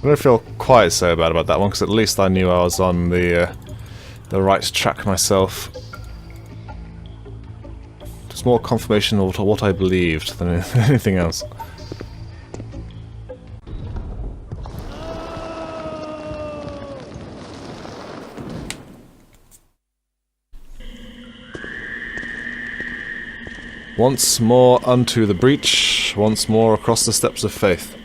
I don't feel quite so bad about that one, because at least I knew I was on the right track myself. Just more confirmation of what I believed than anything else. Once more unto the breach, once more across the steps of faith.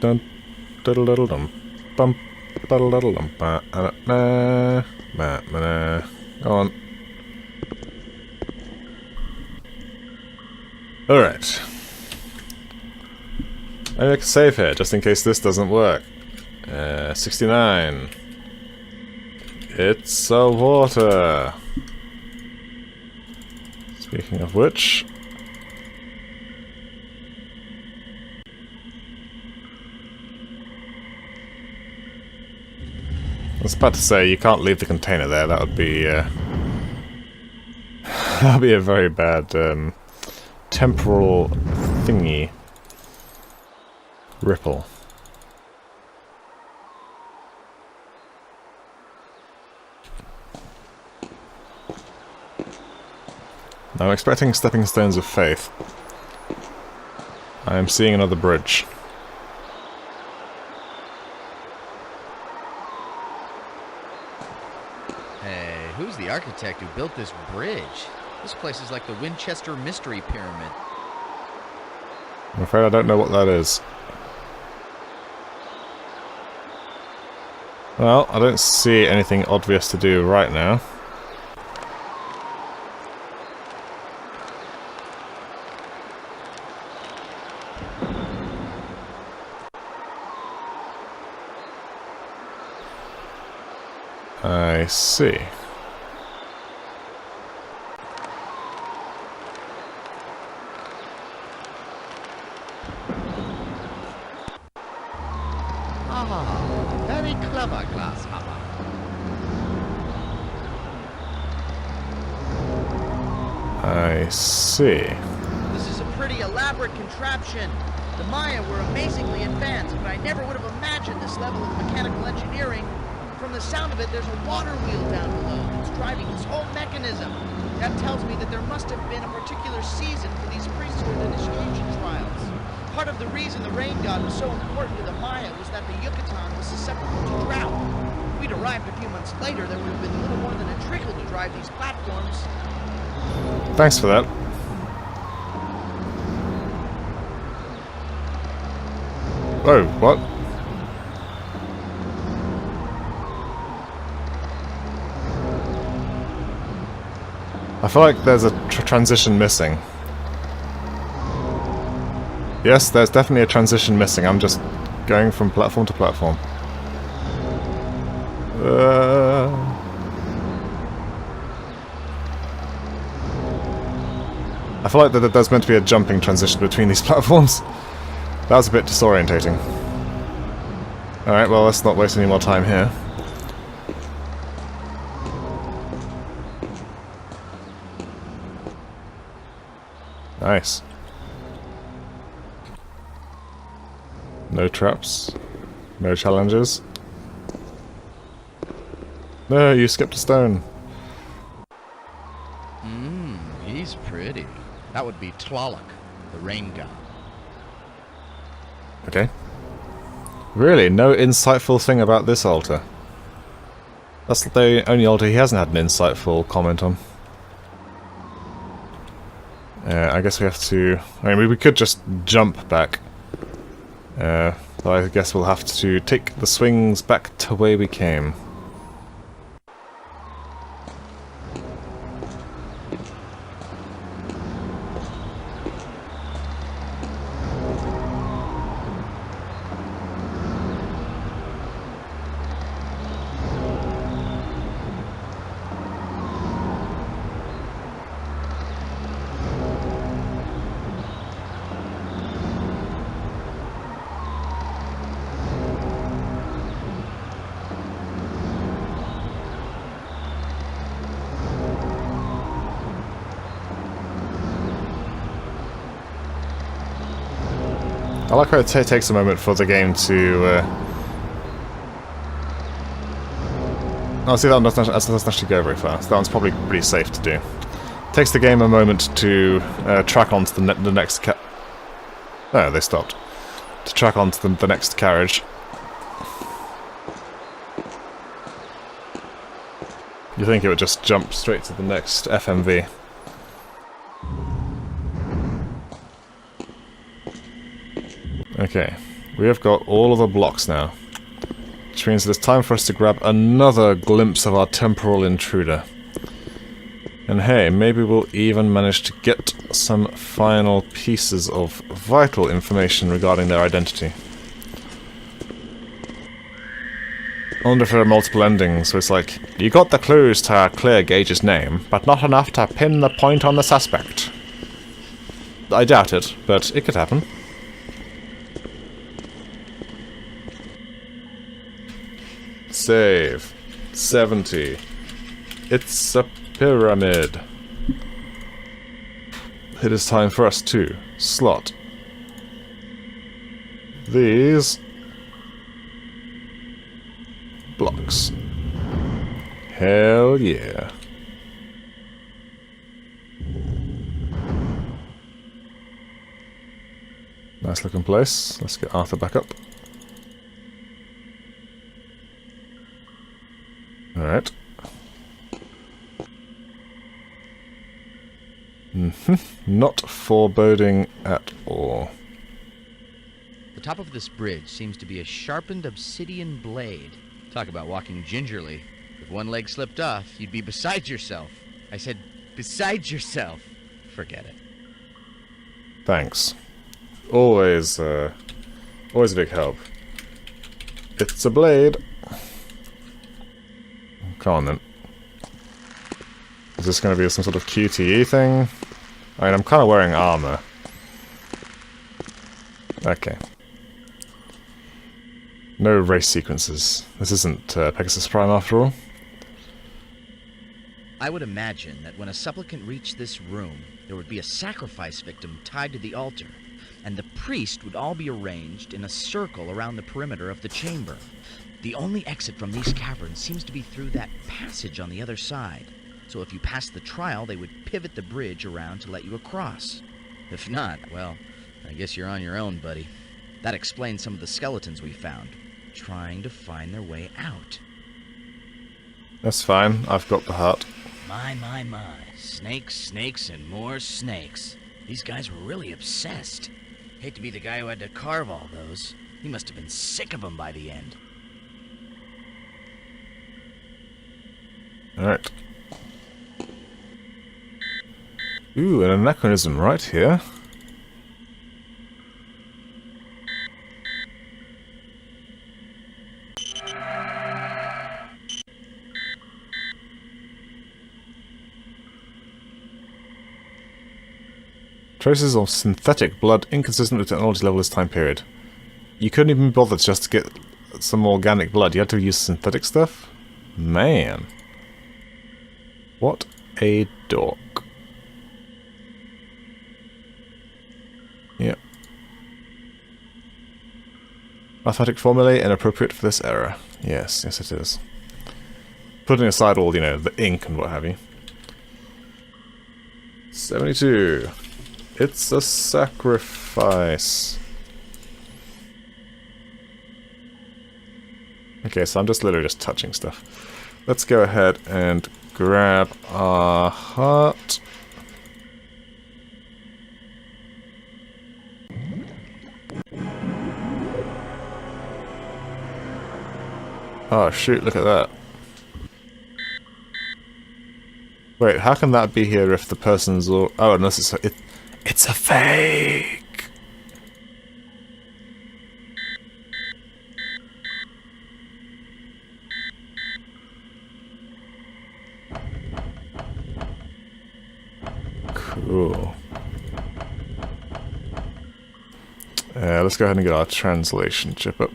Dun diddle diddle dum bum diddle diddle dum ba na na. Go on. Alright. Maybe I can save here, just in case this doesn't work. 69. It's a water. Speaking of which... I was about to say, you can't leave the container there, that would be... that would be a very bad, temporal thingy. Ripple. I'm expecting stepping stones of faith. I am seeing another bridge. Hey, who's the architect who built this bridge? This place is like the Winchester Mystery Pyramid. I'm afraid I don't know what that is. Well, I don't see anything obvious to do right now. I see. Ah, very clever, Grasshopper. I see. This is a pretty elaborate contraption. The Maya were amazingly advanced, but I never would have imagined this level of mechanical engineering. From the sound of it, there's a water wheel down below. It's driving this whole mechanism. That tells me that there must have been a particular season for these priesthood initiation trials. Part of the reason the rain god was so important to the Maya was that the Yucatan was susceptible to drought. If we'd arrived a few months later, there would have been little more than a trickle to drive these platforms. Thanks for that. Oh, what? I feel like there's a transition missing. Yes, there's definitely a transition missing. I'm just going from platform to platform. I feel like that there's meant to be a jumping transition between these platforms. That was a bit disorientating. Alright, well, let's not waste any more time here. Nice. No traps. No challenges. No, you skipped a stone. He's pretty. That would be Tlaloc, the rain god. Okay. Really, no insightful thing about this altar. That's the only altar he hasn't had an insightful comment on. I guess we have to... I mean, we could just jump back. But I guess we'll have to take the swings back to where we came. I like how it takes a moment for the game to... Oh, see, that one doesn't actually go very fast. That one's probably pretty safe to do. Takes the game a moment to track onto the next Oh, they stopped. To track onto the next carriage. You think it would just jump straight to the next FMV. Okay, we have got all of the blocks now. Which means it's time for us to grab another glimpse of our temporal intruder. And hey, maybe we'll even manage to get some final pieces of vital information regarding their identity. I wonder if there are multiple endings, so it's like, you got the clues to clear Gage's name, but not enough to pin the point on the suspect. I doubt it, but it could happen. Save. 70. It's a pyramid. It is time for us to slot these blocks. Hell yeah. Nice looking place. Let's get Arthur back up. Alright. Not foreboding at all. The top of this bridge seems to be a sharpened obsidian blade. Talk about walking gingerly. If one leg slipped off, you'd be beside yourself. I said, beside yourself. Forget it. Thanks. Always a big help. It's a blade. Come on then. Is this going to be some sort of QTE thing? I mean, I'm kind of wearing armor. Okay. No race sequences. This isn't Pegasus Prime after all. I would imagine that when a supplicant reached this room, there would be a sacrifice victim tied to the altar, and the priest would all be arranged in a circle around the perimeter of the chamber. The only exit from these caverns seems to be through that passage on the other side. So if you pass the trial, they would pivot the bridge around to let you across. If not, well, I guess you're on your own, buddy. That explains some of the skeletons we found, trying to find their way out. That's fine. I've got the heart. My. Snakes, snakes, and more snakes. These guys were really obsessed. Hate to be the guy who had to carve all those. He must have been sick of them by the end. Alright. Ooh, an anachronism right here. Traces of synthetic blood inconsistent with technology level this time period. You couldn't even be bothered just to get some organic blood. You had to use synthetic stuff? Man. What a dork. Yep. Mathematic formulae inappropriate for this era. Yes, yes it is. Putting aside all, you know, the ink and what have you. 72. It's a sacrifice. Okay, so I'm just literally just touching stuff. Let's go ahead and grab our heart. Oh shoot, look at that. Wait, how can that be here if the person's all... Oh, unless it's a fake! Cool. Let's go ahead and get our translation chip up.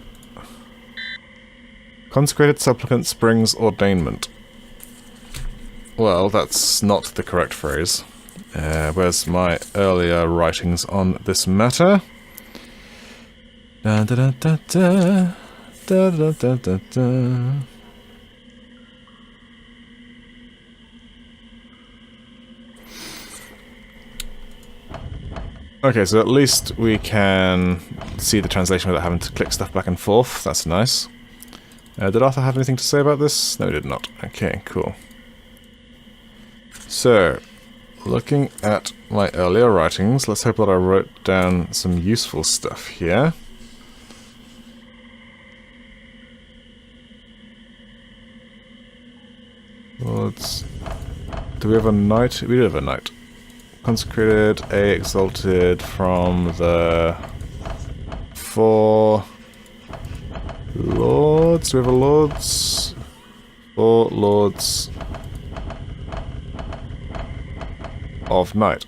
Consecrated supplicant springs ordainment. Well, that's not the correct phrase. Where's my earlier writings on this matter? Da da da da da. Da da da da da. Okay, so at least we can see the translation without having to click stuff back and forth. That's nice. Did Arthur have anything to say about this? No, he did not. Okay, cool. So, looking at my earlier writings, let's hope that I wrote down some useful stuff here. Let's... Do we have a knight? We do have a knight. Consecrated, A exalted from the 4 lords. Do we have a lords? 4 lords of night.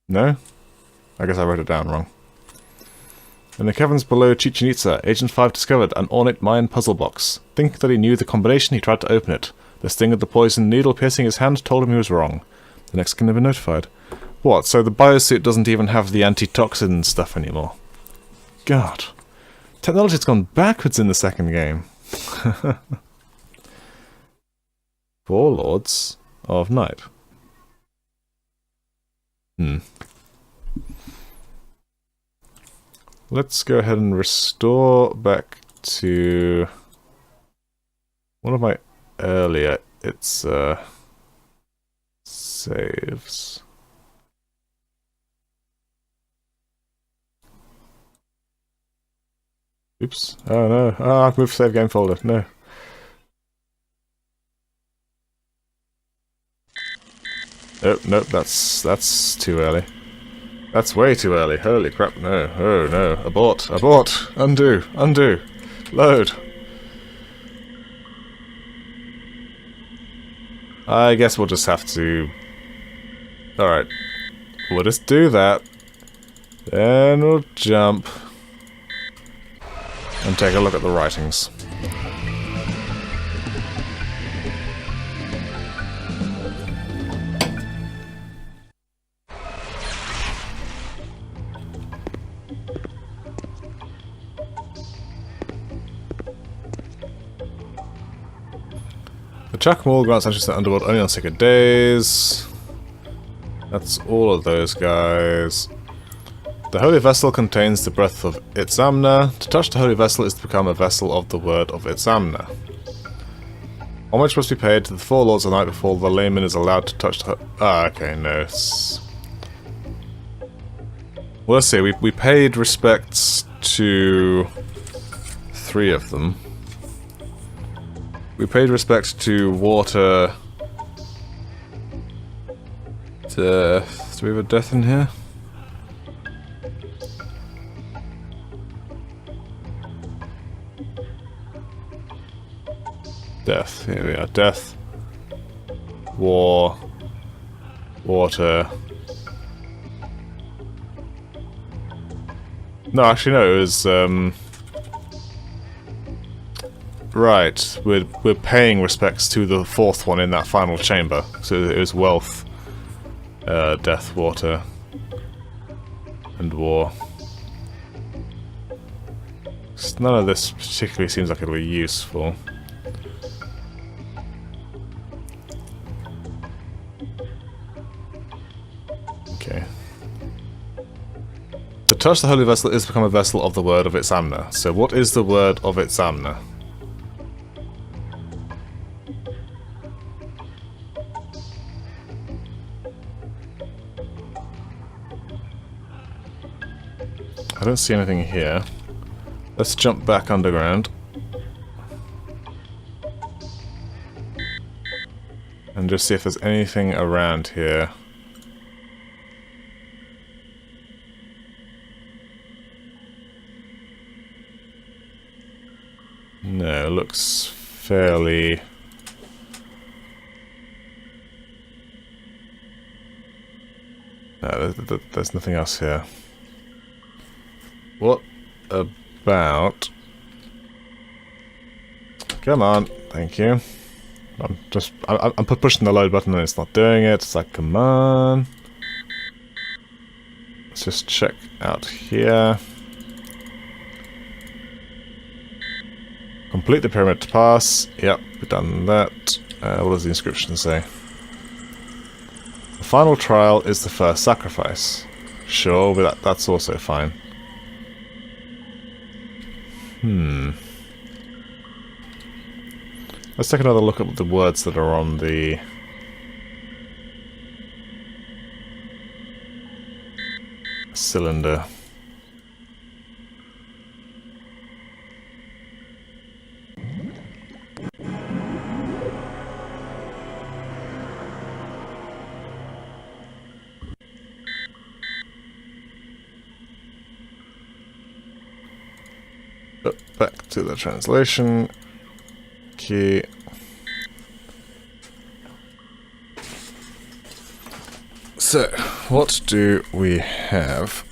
No? I guess I wrote it down wrong. In the caverns below Chichen Itza, Agent 5 discovered an ornate Mayan puzzle box. Thinking that he knew the combination, he tried to open it. The sting of the poisoned needle piercing his hand told him he was wrong. The next can have been notified. What, so the biosuit doesn't even have the antitoxin stuff anymore? God. Technology's gone backwards in the second game. 4 lords of night. Let's go ahead and restore back to one of my earlier Itza saves. Oops. Oh no. Oh, I've moved save game folder. No. Oh, nope, that's too early. That's way too early. Holy crap, no. Oh no. Abort. Abort. Undo. Undo. Load. I guess we'll just have to... Alright. We'll just do that. Then we'll jump. And take a look at the writings. The Chakmul grants access to the underworld only on sacred days. That's all of those guys. The holy vessel contains the breath of Itzamna. To touch the holy vessel is to become a vessel of the word of Itzamna. Homage must be paid to the 4 lords of the night before the layman is allowed to touch the... Ah, okay, no. Well, let's see. We paid respects to 3 of them. We paid respect to water... Death. Do we have a death in here? Death. Here we are. Death. War. Water. No, actually no, it was, right, we're paying respects to the 4th one in that final chamber. So it was wealth, death, water, and war. None of this particularly seems like it'll be useful. Okay. To touch the holy vessel is to become a vessel of the word of Itzamna. So what is the word of Itzamna? I don't see anything here. Let's jump back underground. And just see if there's anything around here. No, it looks fairly... No, there's nothing else here. What about... Come on, thank you. I'm pushing the load button and it's not doing it. It's like, come on. Let's just check out here. Complete the pyramid to pass. Yep, we've done that. What does the inscription say? The final trial is the first sacrifice. Sure, but that's also fine. Let's take another look at the words that are on the cylinder. Back to the translation key. So, what do we have?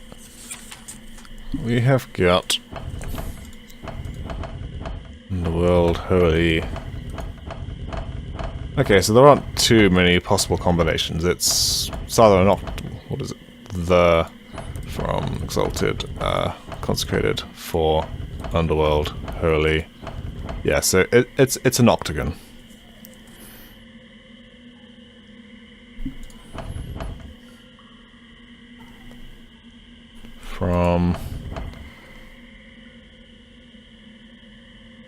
We have got Underworld Holy. Okay, so there aren't too many possible combinations. It's either an what is it? The from Exalted, Consecrated for Underworld Holy. Yeah, so it's an octagon. From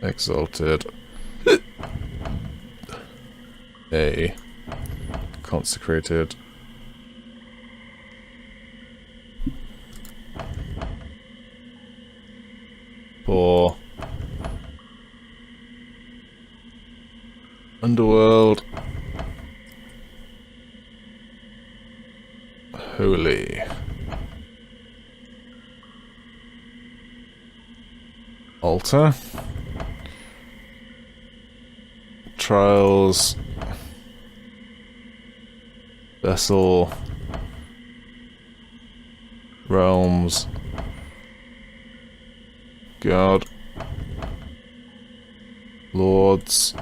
Exalted, a consecrated for Underworld Holy. Altar. Trials. Vessel. Realms. God. Lords.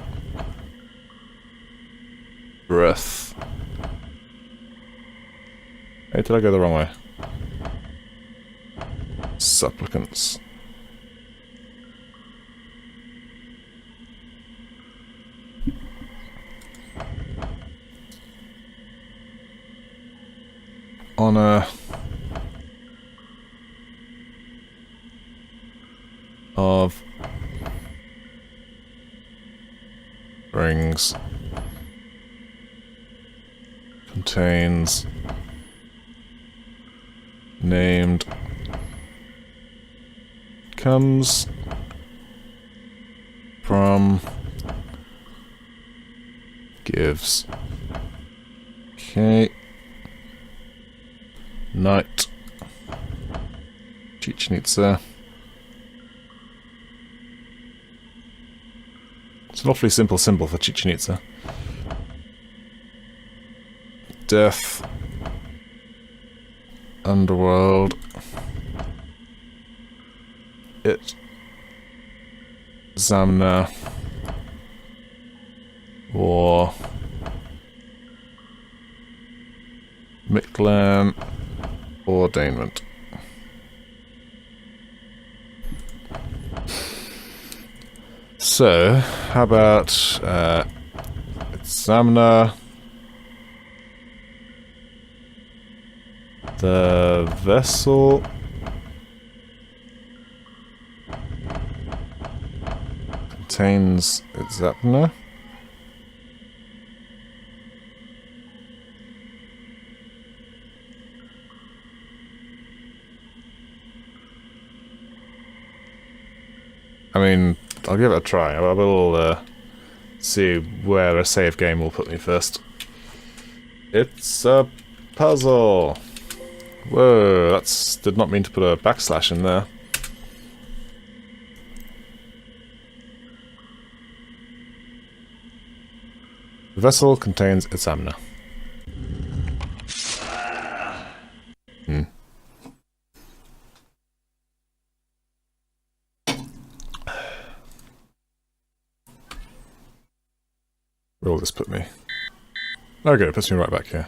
Breath. Hey, did I go the wrong way? Supplicants. Honor of rings contains named comes from gives. Okay. Knight. Itza. It's an awfully simple symbol for Itza. Death. Underworld. It. Zamna. War. Mictlan. Ordainment. So, how about Zamna, the vessel, contains Zamna. I mean, I'll give it a try. I will see where a save game will put me first. It's a puzzle. Whoa, that's did not mean to put a backslash in there. The vessel contains Itza. Where will this put me? Okay, it puts me right back here.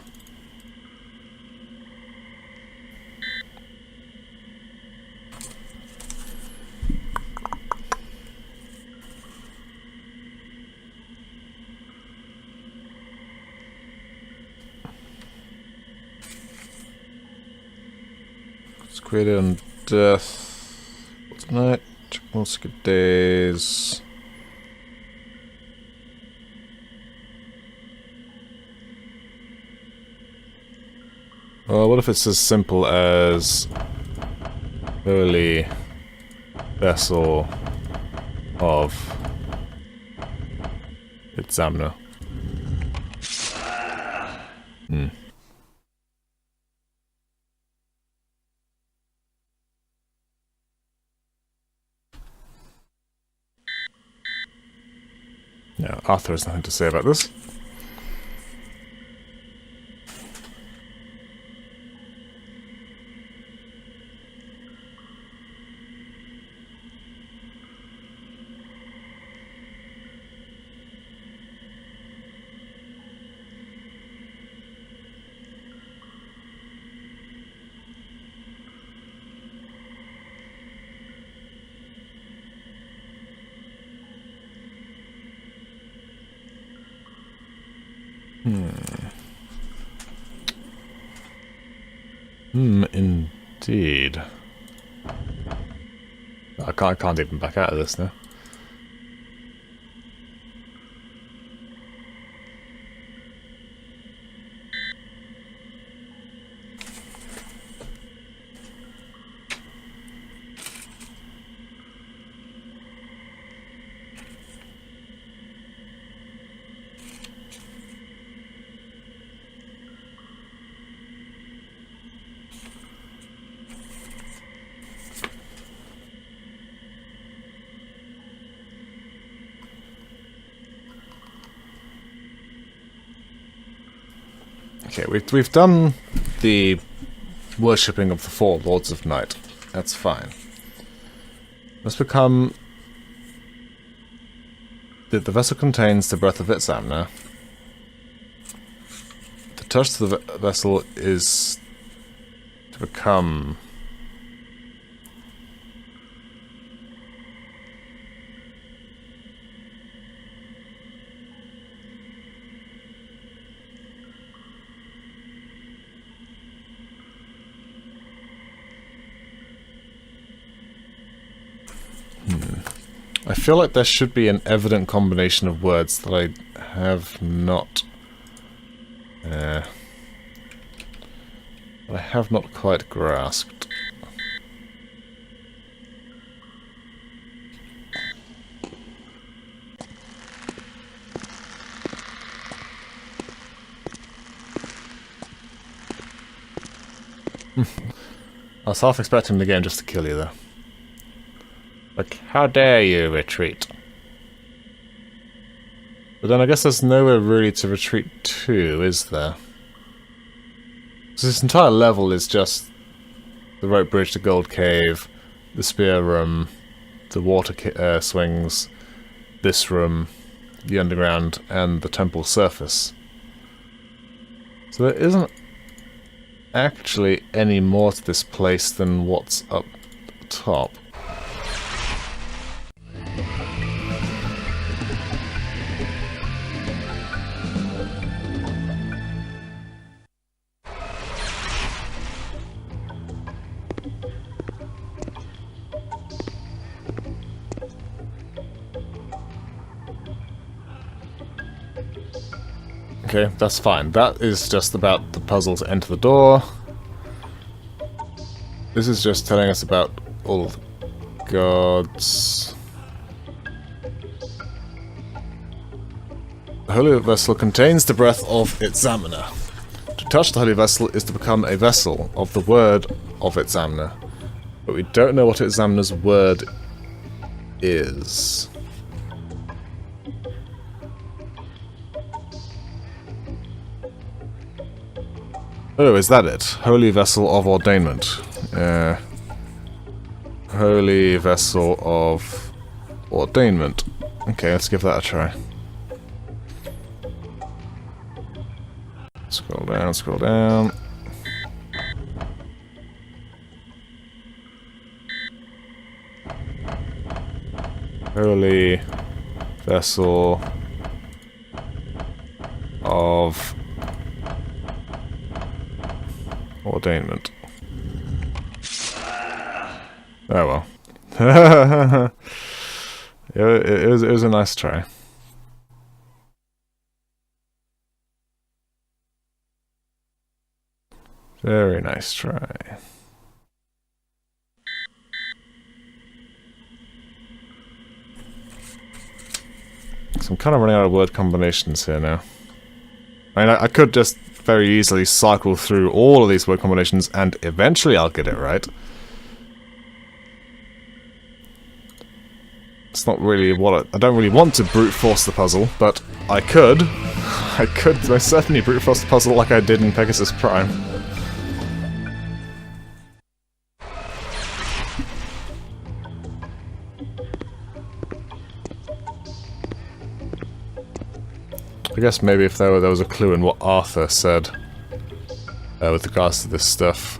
Created on death. What's night? Check most good days. Well, what if it's as simple as Holy Vessel of Itza? Yeah, Arthur has nothing to say about this. Indeed. I can't even back out of this now. Okay, we've done the worshipping of the four Lords of Night. That's fine. Let's become... The vessel contains the breath of Itza. The touch to the vessel is to become... I feel like there should be an evident combination of words that I have not... that I have not quite grasped. I was half expecting the game just to kill you, though. Like, how dare you retreat? But then I guess there's nowhere really to retreat to, is there? So this entire level is just the rope bridge, the gold cave, the spear room, the water swings, this room, the underground, and the temple surface. So there isn't actually any more to this place than what's up top. Okay, that's fine. That is just about the puzzle to enter the door. This is just telling us about all the gods. The holy vessel contains the breath of Itza. To touch the holy vessel is to become a vessel of the word of Itza. But we don't know what Itza's word is. Oh, is that it? Holy Vessel of Ordainment. Holy Vessel of Ordainment. Okay, let's give that a try. Scroll down, scroll down. Holy Vessel of Ordainment. Oh well. it was a nice try. Very nice try. So I'm kind of running out of word combinations here now. I mean, I could just very easily cycle through all of these word combinations and eventually I'll get it right. It's not really what I don't really want to brute force the puzzle, but I could. I could most certainly brute force the puzzle like I did in Pegasus Prime. I guess maybe if there was a clue in what Arthur said with regards to this stuff.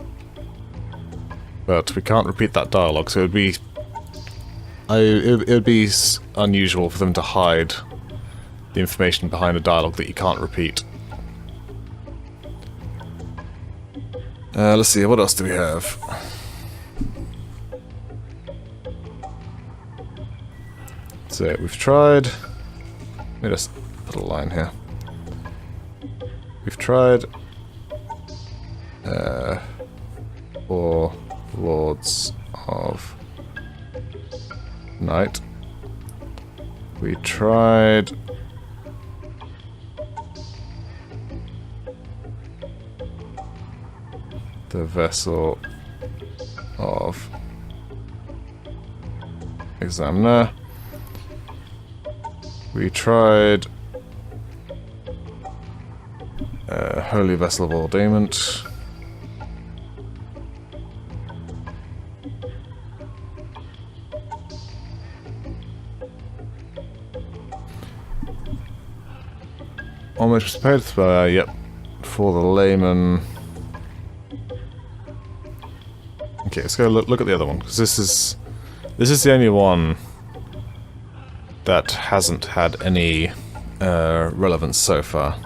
But we can't repeat that dialogue, so it would be unusual for them to hide the information behind a dialogue that you can't repeat. Let's see, what else do we have? So we've tried... Let me just put a line here. We've tried... for Lords of Night. We tried... the Vessel of Examiner. We tried... Holy Vessel of Ordainment. Almost prepared, yep, for the layman. Okay, let's go look at the other one, because this is the only one that hasn't had any relevance so far.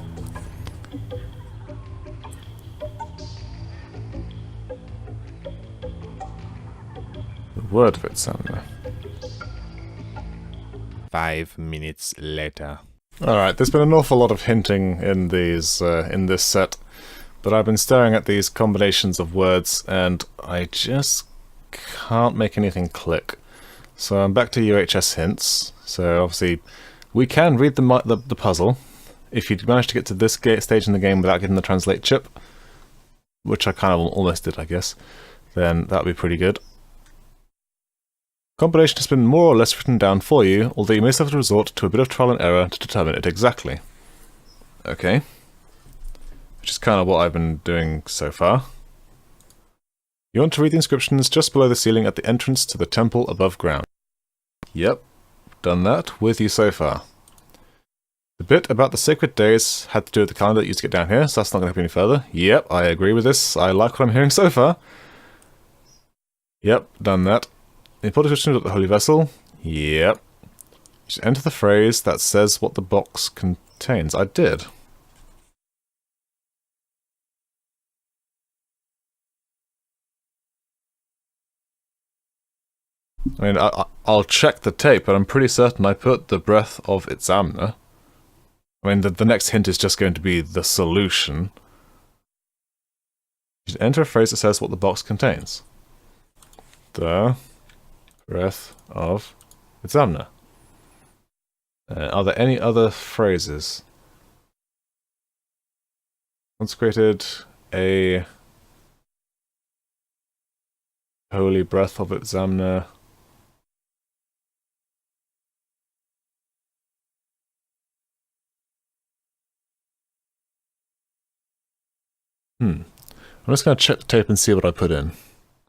The word of it, Samuel. 5 minutes later. Alright, there's been an awful lot of hinting in these in this set, but I've been staring at these combinations of words and I just can't make anything click. So I'm back to UHS hints. So obviously we can read the puzzle if you manage to get to this stage in the game without getting the translate chip, which I kind of almost did, I guess, then that would be pretty good. Combination has been more or less written down for you, although you may still have to resort to a bit of trial and error to determine it exactly. Okay. Which is kind of what I've been doing so far. You want to read the inscriptions just below the ceiling at the entrance to the temple above ground. Yep, done that with you so far. The bit about the sacred days had to do with the calendar that used to get down here, so that's not going to help you any further. Yep, I agree with this. I like what I'm hearing so far. Yep, done that. The important question of the Holy Vessel. Yep. Just enter the phrase that says what the box contains. I did. I mean, I'll check the tape, but I'm pretty certain I put the breath of Itzamna. I mean, the next hint is just going to be the solution. You should enter a phrase that says what the box contains. The breath of Itzamna. Are there any other phrases? Consecrated a holy breath of Itzamna. I'm just going to check the tape and see what I put in.